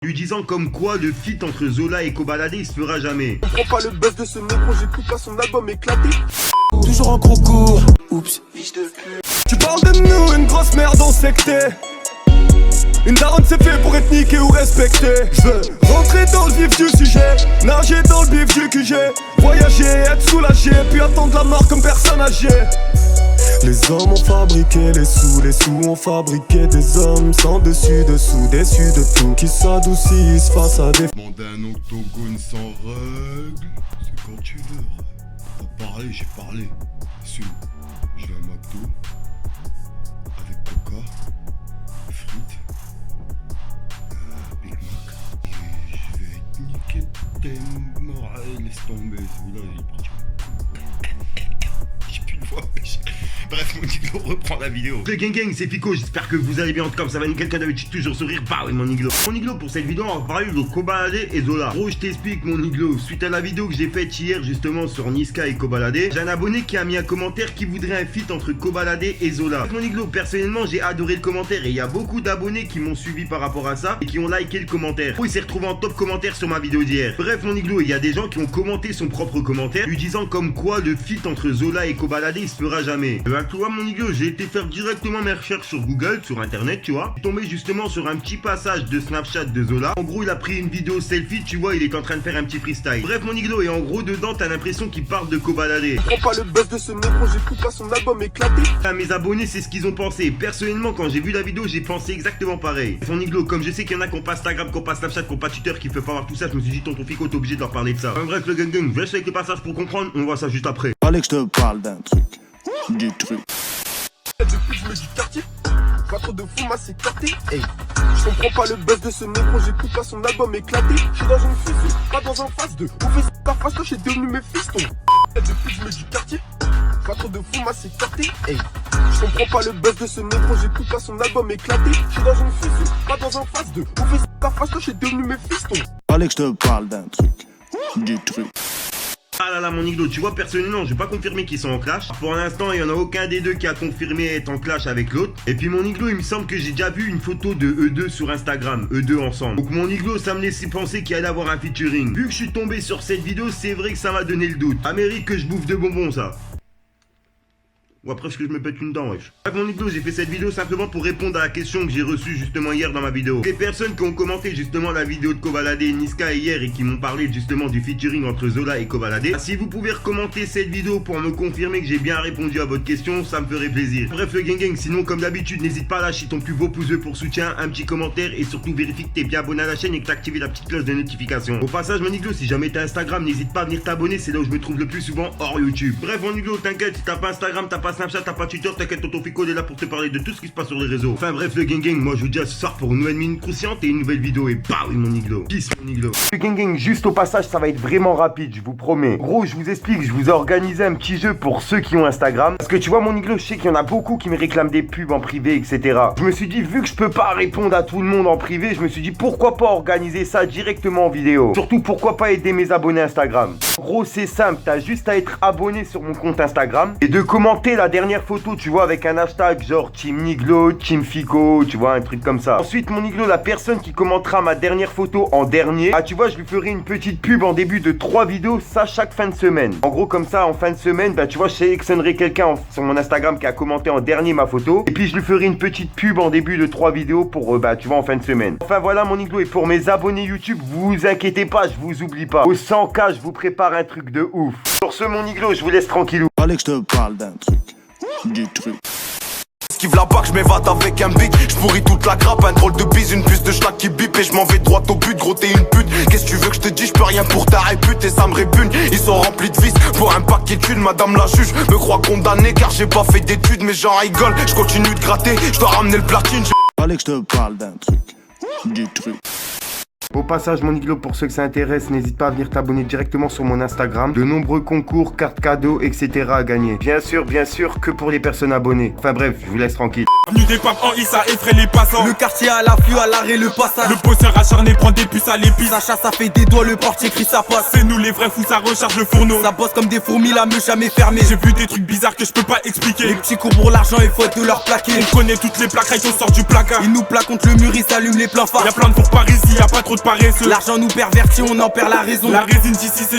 Lui disant comme quoi le feat entre Zola et Kobalade il se fera jamais. On prend pas le buzz de ce négro, j'écoute pas son album éclaté. Toujours en concours, oups, fiche de pute. Tu parles de nous, une grosse merde on sait que t'es. Une daronne c'est fait pour être niqué ou respecté. Je veux rentrer dans le vif du sujet, nager dans le bif du QG, voyager, être soulagé, puis attendre la mort comme personne âgée. Les hommes ont fabriqué les sous ont fabriqué des hommes sans dessus dessous, déçus de tout, qui s'adoucissent face à des... Demander un octogone sans règles, c'est quand tu veux. T'as parlé, j'ai parlé. Assume. Je vais à McDo avec Coca, frites, Big Mac. Et je vais être niqué t'es mort. Allez, laisse tomber, celui-là il est parti. J'ai plus de voix. Bref, mon Niglo reprend la vidéo. Le gang, c'est Fico, j'espère que vous allez bien. En tout cas, ça va nickel, comme d'habitude, toujours sourire. Bah oui, mon Niglo. Mon Niglo, pour cette vidéo, on va parler de Kobalade et Zola. Gros, je t'explique, mon Niglo. Suite à la vidéo que j'ai faite hier, justement, sur Niska et Kobalade, j'ai un abonné qui a mis un commentaire qui voudrait un feat entre Kobalade et Zola. Mon Niglo, personnellement, j'ai adoré le commentaire et il y a beaucoup d'abonnés qui m'ont suivi par rapport à ça et qui ont liké le commentaire. Il s'est retrouvé en top commentaire sur ma vidéo d'hier. Bref, mon Niglo, il y a des gens qui ont commenté son propre commentaire, lui disant comme quoi le feat entre Zola et Kobalade il se fera jamais. Tu vois, mon Niglo, j'ai été faire directement mes recherches sur Google, sur internet, tu vois. Je suis tombé justement sur un petit passage de Snapchat de Zola. En gros, il a pris une vidéo selfie, tu vois, il est en train de faire un petit freestyle. Bref, mon Niglo, et en gros, dedans, t'as l'impression qu'il parle de Kobalade. On prend pas le buzz de ce négro, j'écoute pas son album éclaté. À mes abonnés, c'est ce qu'ils ont pensé. Personnellement, quand j'ai vu la vidéo, j'ai pensé exactement pareil. Mon Niglo, comme je sais qu'il y en a qui ont pas Instagram, qui ont pas Snapchat, qui ont pas Twitter, qui peuvent pas voir tout ça, je me suis dit, tonton Fico, t'es obligé de leur parler de ça. Enfin, bref, le gang, je laisse avec le passage pour comprendre, on voit ça juste après. Fallait que je te parle d'un truc, du truc. Depuis je me dis quartier, pas trop de fou, c'est éclaté. Hey, je comprends pas le buzz de ce négro, j'écoute pas son album éclaté. Je suis dans une fusion, pas dans un phase 2. On fait ta face, toi, j'ai devenu mes fistons. Depuis je me dis quartier, pas trop de fou, c'est éclaté. Hey, je comprends pas le buzz de ce négro, j'écoute pas son album éclaté. Je suis dans une fusion, pas dans un phase 2. On fait ta face, toi, j'ai devenu mes fistons. Fallait que je te parle d'un truc, du truc. Ah là là, mon Niglo, tu vois, personnellement, je vais pas confirmer qu'ils sont en clash. Pour l'instant, il y en a aucun des deux qui a confirmé être en clash avec l'autre. Et puis mon Niglo, il me semble que j'ai déjà vu une photo de eux deux sur Instagram, eux deux ensemble. Donc mon Niglo, ça me laissait penser qu'il allait avoir un featuring. Vu que je suis tombé sur cette vidéo, c'est vrai que ça m'a donné le doute. Amérique que je bouffe de bonbons, ça. Ou après, est-ce que je me pète une dent, wesh. Bref, mon Niglo, j'ai fait cette vidéo simplement pour répondre à la question que j'ai reçue justement hier dans ma vidéo. Les personnes qui ont commenté justement la vidéo de Kobalade et Niska hier et qui m'ont parlé justement du featuring entre Zola et Kobalade. Si vous pouvez recommander cette vidéo pour me confirmer que j'ai bien répondu à votre question, ça me ferait plaisir. Bref, le gang, sinon comme d'habitude, n'hésite pas à lâcher ton plus beau pouce bleu pour soutien, un petit commentaire et surtout vérifie que t'es bien abonné à la chaîne et que t'as activé la petite cloche de notification. Au passage, mon Niglo, si jamais t'as Instagram, n'hésite pas à venir t'abonner, c'est là où je me trouve le plus souvent hors YouTube. Bref, mon Niglo, t'inquiète, si t'as pas Instagram, t'as pas Snapchat, t'as pas Twitter, t'inquiète, tonton Fico est là pour te parler de tout ce qui se passe sur les réseaux. Enfin bref, le gang, moi je vous dis à ce soir pour une nouvelle minute consciente et une nouvelle vidéo. Et bah oui, mon Niglo. Peace, mon Niglo. Le gang, juste au passage, ça va être vraiment rapide, je vous promets. Gros, je vous explique, je vous ai organisé un petit jeu pour ceux qui ont Instagram. Parce que tu vois, mon Niglo, je sais qu'il y en a beaucoup qui me réclament des pubs en privé, etc. Je me suis dit, vu que je peux pas répondre à tout le monde en privé, je me suis dit, pourquoi pas organiser ça directement en vidéo. Surtout, pourquoi pas aider mes abonnés Instagram. Gros, c'est simple, t'as juste à être abonné sur mon compte Instagram et de commenter la dernière photo, tu vois, avec un hashtag genre Team Niglo, Team Fico, tu vois, un truc comme ça. Ensuite, mon Niglo, la personne qui commentera ma dernière photo en dernier, tu vois, je lui ferai une petite pub en début de 3 vidéos, ça chaque fin de semaine. En gros, comme ça, en fin de semaine, tu vois, je sélectionnerai quelqu'un sur mon Instagram qui a commenté en dernier ma photo et puis je lui ferai une petite pub en début de 3 vidéos pour, tu vois, en fin de semaine. Enfin, voilà, mon Niglo, et pour mes abonnés YouTube, vous inquiétez pas, je vous oublie pas. Au 100K, je vous prépare un truc de ouf. Sur ce, mon Niglo, je vous laisse tranquillou. Fallait que je te parle d'un truc, du truc. Esquive la bac, je m'évade avec un beat. Je pourris toute la grappe, un drôle de bise, une puce de schlag qui bip et je m'en vais droit au but. Gros, t'es une pute. Qu'est-ce que tu veux que je te dise? Je peux rien pour ta répute et ça me répugne. Ils sont remplis de vices pour un paquet de thunes. Madame la juge me croit condamné car j'ai pas fait d'études. Mais j'en rigole, je continue de gratter. Je dois ramener le platine. Fallait que je te parle d'un truc, du truc. Au passage, mon Niglo, pour ceux que ça intéresse, n'hésite pas à venir t'abonner directement sur mon Instagram. De nombreux concours, cartes cadeaux, etc. à gagner. Bien sûr, que pour les personnes abonnées. Enfin bref, je vous laisse tranquille. Avenue des papes en I, ça effraie les passants. Le quartier à l'affût, à l'arrêt, le passage. Le bosseur acharné prend des puces à l'épice. Ça chasse, ça fait des doigts, le portier crie ça passe. C'est nous les vrais fous, ça recharge le fourneau. Ça bosse comme des fourmis, la meuf jamais fermée. J'ai vu des trucs bizarres que je peux pas expliquer. Les petits cours pour l'argent, il faut être de leur plaquer. On connaît toutes les plaques, on sort du placard. Ils nous plaquent contre le mur, ils s'allument les pleins phares. Y'a plein de fours par ici, y'a pas trop de paresseux. L'argent nous pervertit, on en perd la raison. La résine d'ici c'est